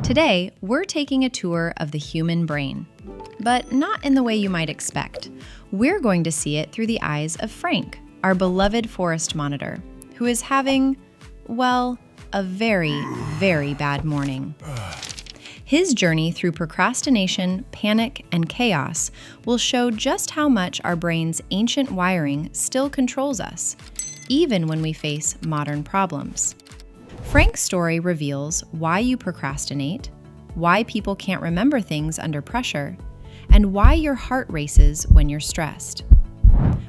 Today, we're taking a tour of the human brain, but not in the way you might expect. We're going to see it through the eyes of Frank, our beloved forest monitor, who is having, well, a very, very bad morning. His journey through procrastination, panic, and chaos will show just how much our brain's ancient wiring still controls us, even when we face modern problems. Frank's story reveals why you procrastinate, why people can't remember things under pressure, and why your heart races when you're stressed.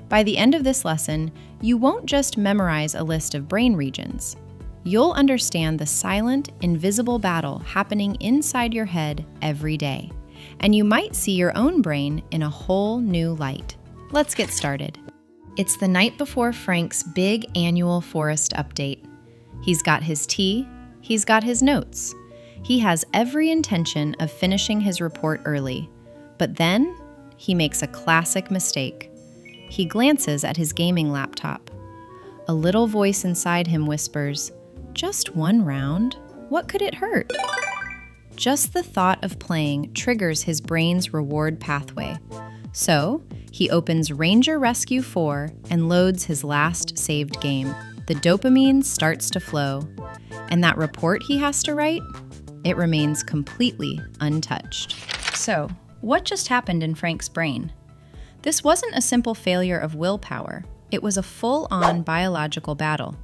By the end of this lesson, you won't just memorize a list of brain regions. You'll understand the silent, invisible battle happening inside your head every day, and you might see your own brain in a whole new light. Let's get started. It's the night before Frank's big annual forest update. He's got his tea, he's got his notes. He has every intention of finishing his report early, but then he makes a classic mistake. He glances at his gaming laptop. A little voice inside him whispers, "Just one round? What could it hurt?" Just the thought of playing triggers his brain's reward pathway. So, he opens Ranger Rescue 4 and loads his last saved game. The dopamine starts to flow, and that report he has to write, it remains completely untouched. So, what just happened in Frank's brain? This wasn't a simple failure of willpower. It was a full-on biological battle.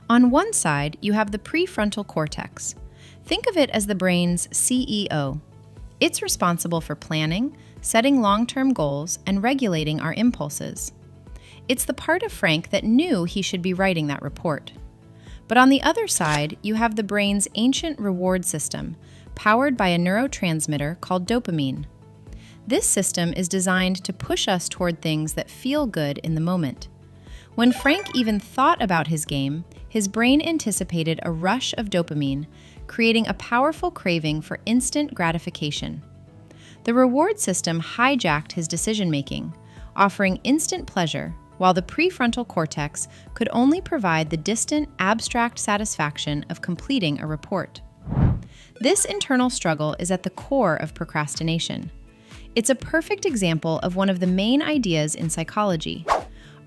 On one side, you have the prefrontal cortex. Think of it as the brain's CEO. It's responsible for planning, setting long-term goals, and regulating our impulses. It's the part of Frank that knew he should be writing that report. But on the other side, you have the brain's ancient reward system, powered by a neurotransmitter called dopamine. This system is designed to push us toward things that feel good in the moment. When Frank even thought about his game, his brain anticipated a rush of dopamine, creating a powerful craving for instant gratification. The reward system hijacked his decision-making, offering instant pleasure, while the prefrontal cortex could only provide the distant, abstract satisfaction of completing a report. This internal struggle is at the core of procrastination. It's a perfect example of one of the main ideas in psychology.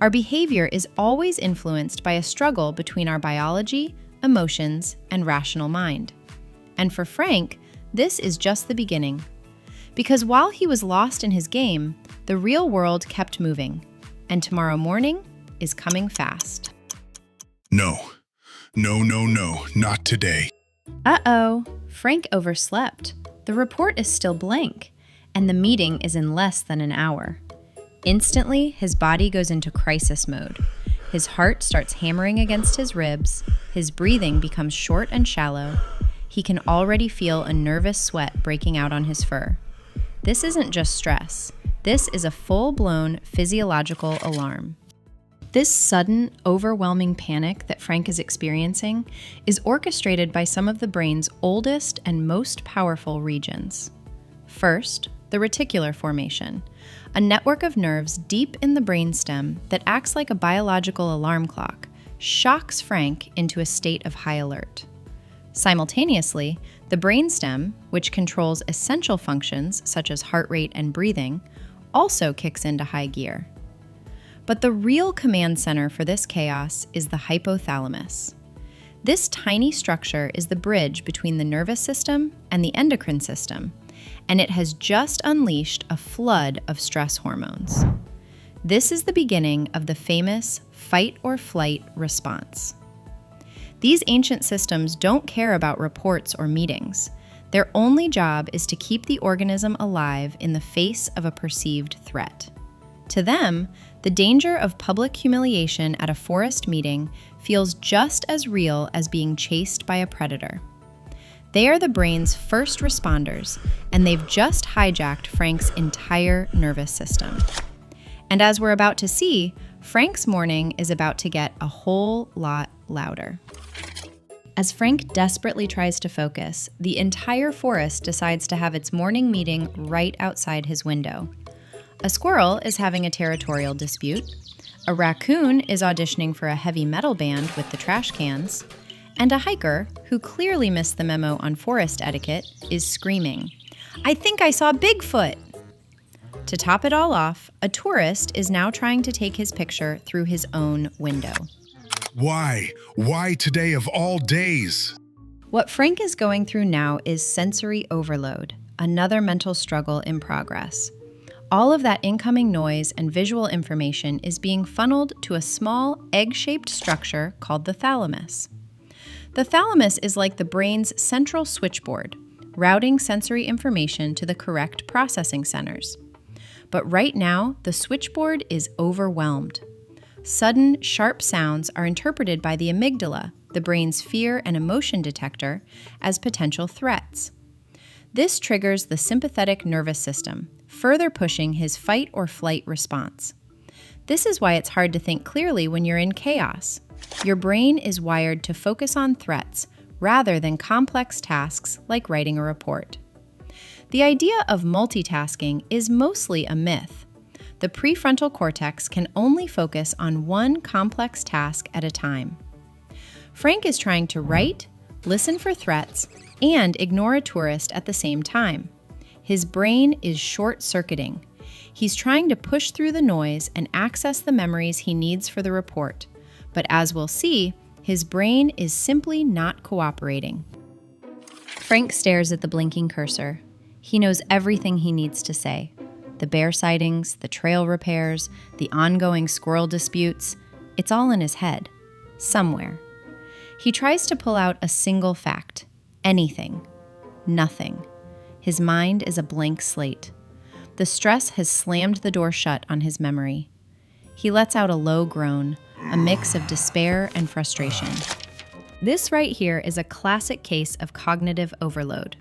Our behavior is always influenced by a struggle between our biology, emotions, and rational mind. And for Frank, this is just the beginning. Because while he was lost in his game, the real world kept moving. And tomorrow morning is coming fast. No, not today. Uh-oh, Frank overslept. The report is still blank, and the meeting is in less than an hour. Instantly, his body goes into crisis mode. His heart starts hammering against his ribs, his breathing becomes short and shallow. He can already feel a nervous sweat breaking out on his fur. This isn't just stress. This is a full-blown physiological alarm. This sudden, overwhelming panic that Frank is experiencing is orchestrated by some of the brain's oldest and most powerful regions. First, the reticular formation, a network of nerves deep in the brainstem that acts like a biological alarm clock, shocks Frank into a state of high alert. Simultaneously, the brainstem, which controls essential functions such as heart rate and breathing, also kicks into high gear. But the real command center for this chaos is the hypothalamus. This tiny structure is the bridge between the nervous system and the endocrine system, and it has just unleashed a flood of stress hormones. This is the beginning of the famous fight or flight response. These ancient systems don't care about reports or meetings. Their only job is to keep the organism alive in the face of a perceived threat. To them, the danger of public humiliation at a forest meeting feels just as real as being chased by a predator. They are the brain's first responders, and they've just hijacked Frank's entire nervous system. And as we're about to see, Frank's morning is about to get a whole lot louder. As Frank desperately tries to focus, the entire forest decides to have its morning meeting right outside his window. A squirrel is having a territorial dispute, a raccoon is auditioning for a heavy metal band with the trash cans, And a hiker, who clearly missed the memo on forest etiquette, is screaming, "I think I saw Bigfoot!" To top it all off, a tourist is now trying to take his picture through his own window. Why? Why today of all days? What Frank is going through now is sensory overload, another mental struggle in progress. All of that incoming noise and visual information is being funneled to a small, egg-shaped structure called the thalamus. The thalamus is like the brain's central switchboard, routing sensory information to the correct processing centers. But right now, the switchboard is overwhelmed. Sudden, sharp sounds are interpreted by the amygdala, the brain's fear and emotion detector, as potential threats. This triggers the sympathetic nervous system, further pushing his fight or flight response. This is why it's hard to think clearly when you're in chaos. Your brain is wired to focus on threats rather than complex tasks like writing a report. The idea of multitasking is mostly a myth. The prefrontal cortex can only focus on one complex task at a time. Frank is trying to write, listen for threats, and ignore a tourist at the same time. His brain is short-circuiting. He's trying to push through the noise and access the memories he needs for the report. But as we'll see, his brain is simply not cooperating. Frank stares at the blinking cursor. He knows everything he needs to say. The bear sightings, the trail repairs, the ongoing squirrel disputes. It's all in his head, somewhere. He tries to pull out a single fact. Anything. Nothing. His mind is a blank slate. The stress has slammed the door shut on his memory. He lets out a low groan, a mix of despair and frustration. This right here is a classic case of cognitive overload.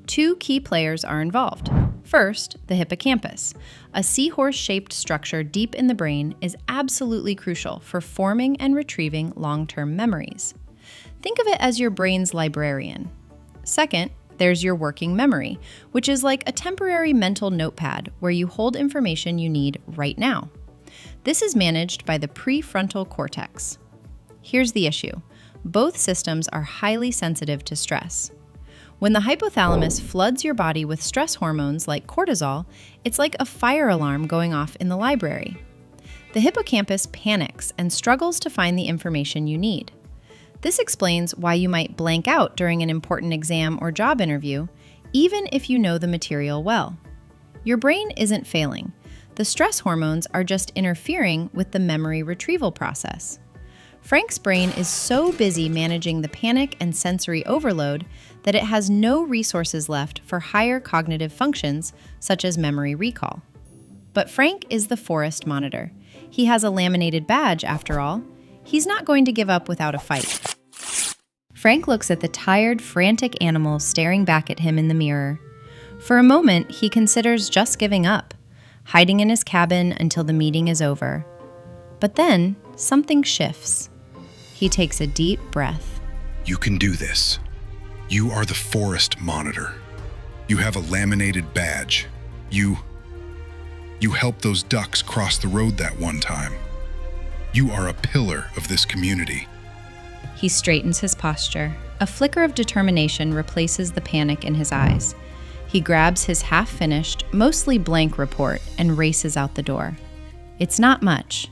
Two key players are involved. First, the hippocampus. A seahorse-shaped structure deep in the brain is absolutely crucial for forming and retrieving long-term memories. Think of it as your brain's librarian. Second, there's your working memory, which is like a temporary mental notepad where you hold information you need right now. This is managed by the prefrontal cortex. Here's the issue. Both systems are highly sensitive to stress. When the hypothalamus floods your body with stress hormones like cortisol, it's like a fire alarm going off in the library. The hippocampus panics and struggles to find the information you need. This explains why you might blank out during an important exam or job interview, even if you know the material well. Your brain isn't failing. The stress hormones are just interfering with the memory retrieval process. Frank's brain is so busy managing the panic and sensory overload that it has no resources left for higher cognitive functions, such as memory recall. But Frank is the forest monitor. He has a laminated badge, after all. He's not going to give up without a fight. Frank looks at the tired, frantic animals staring back at him in the mirror. For a moment, he considers just giving up, hiding in his cabin until the meeting is over. But then, something shifts. He takes a deep breath. You can do this. You are the forest monitor. You have a laminated badge. You helped those ducks cross the road that one time. You are a pillar of this community. He straightens his posture. A flicker of determination replaces the panic in his eyes. He grabs his half-finished, mostly blank report and races out the door. It's not much,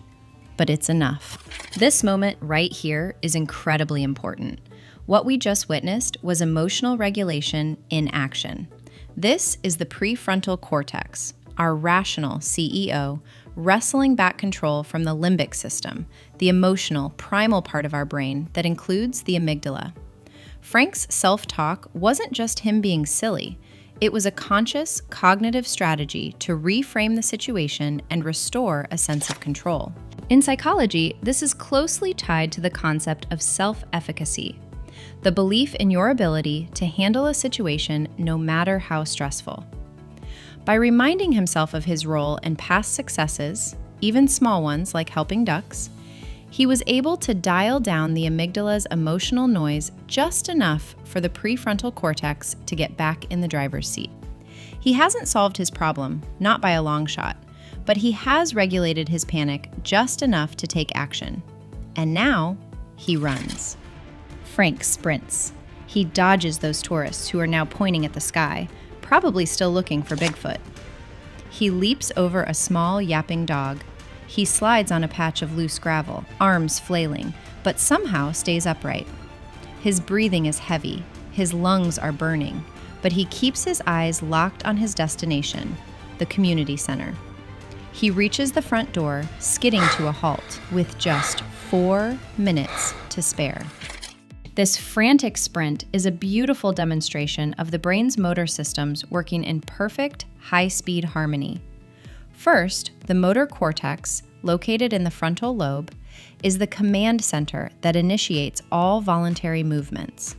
but it's enough. This moment right here is incredibly important. What we just witnessed was emotional regulation in action. This is the prefrontal cortex, our rational CEO, wrestling back control from the limbic system, the emotional, primal part of our brain that includes the amygdala. Frank's self-talk wasn't just him being silly. It was a conscious, cognitive strategy to reframe the situation and restore a sense of control. In psychology, this is closely tied to the concept of self-efficacy, the belief in your ability to handle a situation no matter how stressful. By reminding himself of his role and past successes, even small ones like helping ducks, he was able to dial down the amygdala's emotional noise just enough for the prefrontal cortex to get back in the driver's seat. He hasn't solved his problem, not by a long shot, but he has regulated his panic just enough to take action. And now, he runs. Frank sprints. He dodges those tourists who are now pointing at the sky, probably still looking for Bigfoot. He leaps over a small, yapping dog. He slides on a patch of loose gravel, arms flailing, but somehow stays upright. His breathing is heavy, his lungs are burning, but he keeps his eyes locked on his destination, the community center. He reaches the front door, skidding to a halt, with just 4 minutes to spare. This frantic sprint is a beautiful demonstration of the brain's motor systems working in perfect, high-speed harmony. First, the motor cortex, located in the frontal lobe, is the command center that initiates all voluntary movements.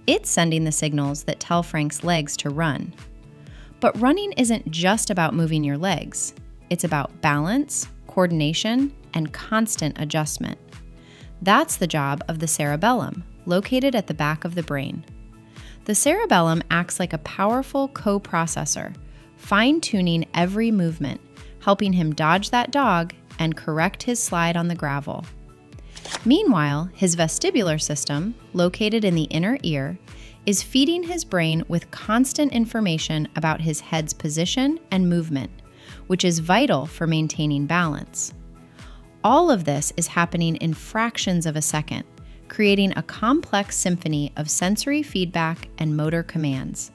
It's sending the signals that tell Frank's legs to run. But running isn't just about moving your legs. It's about balance, coordination, and constant adjustment. That's the job of the cerebellum, located at the back of the brain. The cerebellum acts like a powerful co-processor, fine-tuning every movement, helping him dodge that dog and correct his slide on the gravel. Meanwhile, his vestibular system, located in the inner ear, is feeding his brain with constant information about his head's position and movement, which is vital for maintaining balance. All of this is happening in fractions of a second, creating a complex symphony of sensory feedback and motor commands.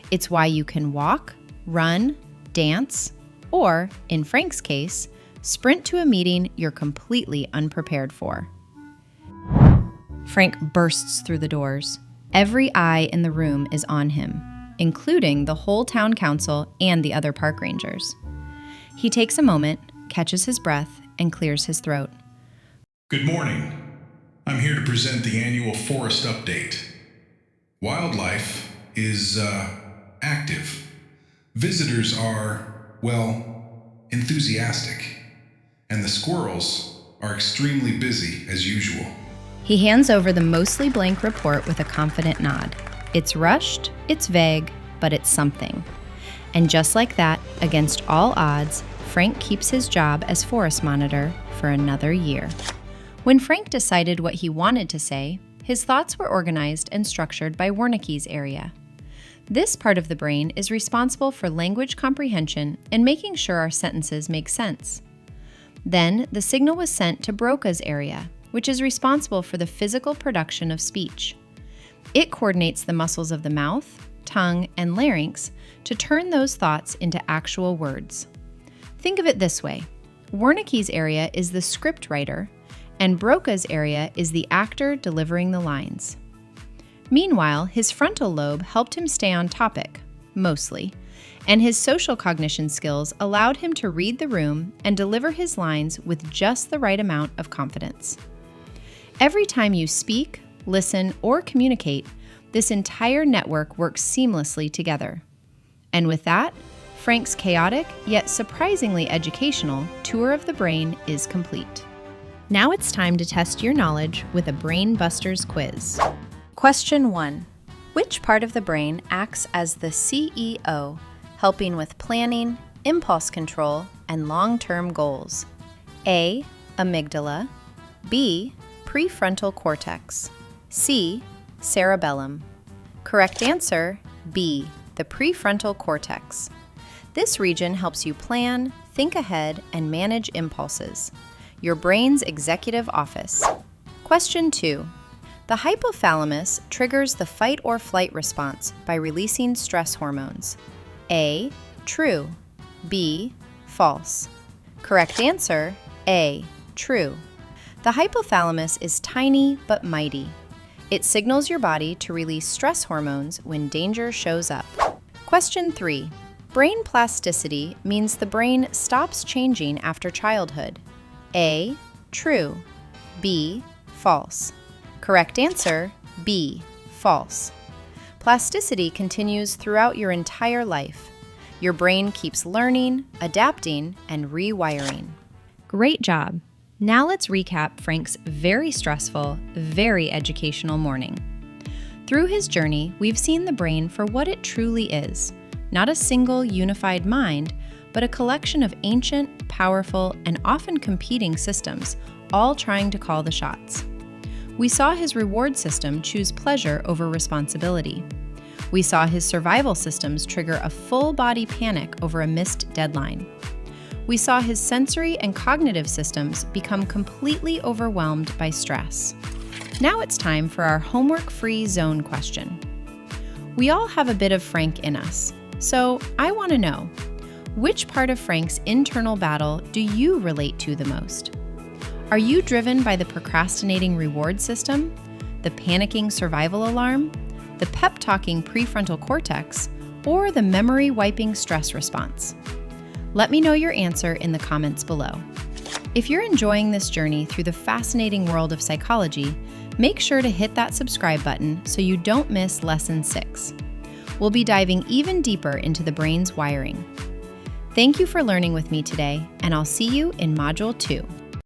It's why you can walk, run, dance, or, in Frank's case, sprint to a meeting you're completely unprepared for. Frank bursts through the doors. Every eye in the room is on him, including the whole town council and the other park rangers. He takes a moment, catches his breath, and clears his throat. Good morning. I'm here to present the annual forest update. Wildlife is, active. Visitors are, enthusiastic. And the squirrels are extremely busy as usual. He hands over the mostly blank report with a confident nod. It's rushed, it's vague, but it's something. And just like that, against all odds, Frank keeps his job as forest monitor for another year. When Frank decided what he wanted to say, his thoughts were organized and structured by Wernicke's area. This part of the brain is responsible for language comprehension and making sure our sentences make sense. Then, the signal was sent to Broca's area, which is responsible for the physical production of speech. It coordinates the muscles of the mouth, tongue, and larynx to turn those thoughts into actual words. Think of it this way. Wernicke's area is the script writer, and Broca's area is the actor delivering the lines. Meanwhile, his frontal lobe helped him stay on topic, mostly, and his social cognition skills allowed him to read the room and deliver his lines with just the right amount of confidence. Every time you speak, listen, or communicate, this entire network works seamlessly together. And with that, Frank's chaotic, yet surprisingly educational, tour of the brain is complete. Now it's time to test your knowledge with a Brain Busters quiz. Question 1. Which part of the brain acts as the CEO, helping with planning, impulse control, and long-term goals? A. Amygdala. B. Prefrontal cortex. C. Cerebellum. Correct answer, B. The prefrontal cortex. This region helps you plan, think ahead, and manage impulses. Your brain's executive office. Question 2. The hypothalamus triggers the fight or flight response by releasing stress hormones. A. True. B. False. Correct answer, A. True. The hypothalamus is tiny but mighty. It signals your body to release stress hormones when danger shows up. Question 3. Brain plasticity means the brain stops changing after childhood. A. True. B. False. Correct answer, B. False. Plasticity continues throughout your entire life. Your brain keeps learning, adapting, and rewiring. Great job. Now let's recap Frank's very stressful, very educational morning. Through his journey, we've seen the brain for what it truly is. Not a single unified mind, but a collection of ancient, powerful, and often competing systems, all trying to call the shots. We saw his reward system choose pleasure over responsibility. We saw his survival systems trigger a full-body panic over a missed deadline. We saw his sensory and cognitive systems become completely overwhelmed by stress. Now it's time for our homework-free zone question. We all have a bit of Frank in us, so I want to know, which part of Frank's internal battle do you relate to the most? Are you driven by the procrastinating reward system, the panicking survival alarm, the pep-talking prefrontal cortex, or the memory-wiping stress response? Let me know your answer in the comments below. If you're enjoying this journey through the fascinating world of psychology, make sure to hit that subscribe button so you don't miss Lesson 6. We'll be diving even deeper into the brain's wiring. Thank you for learning with me today, and I'll see you in Module 2.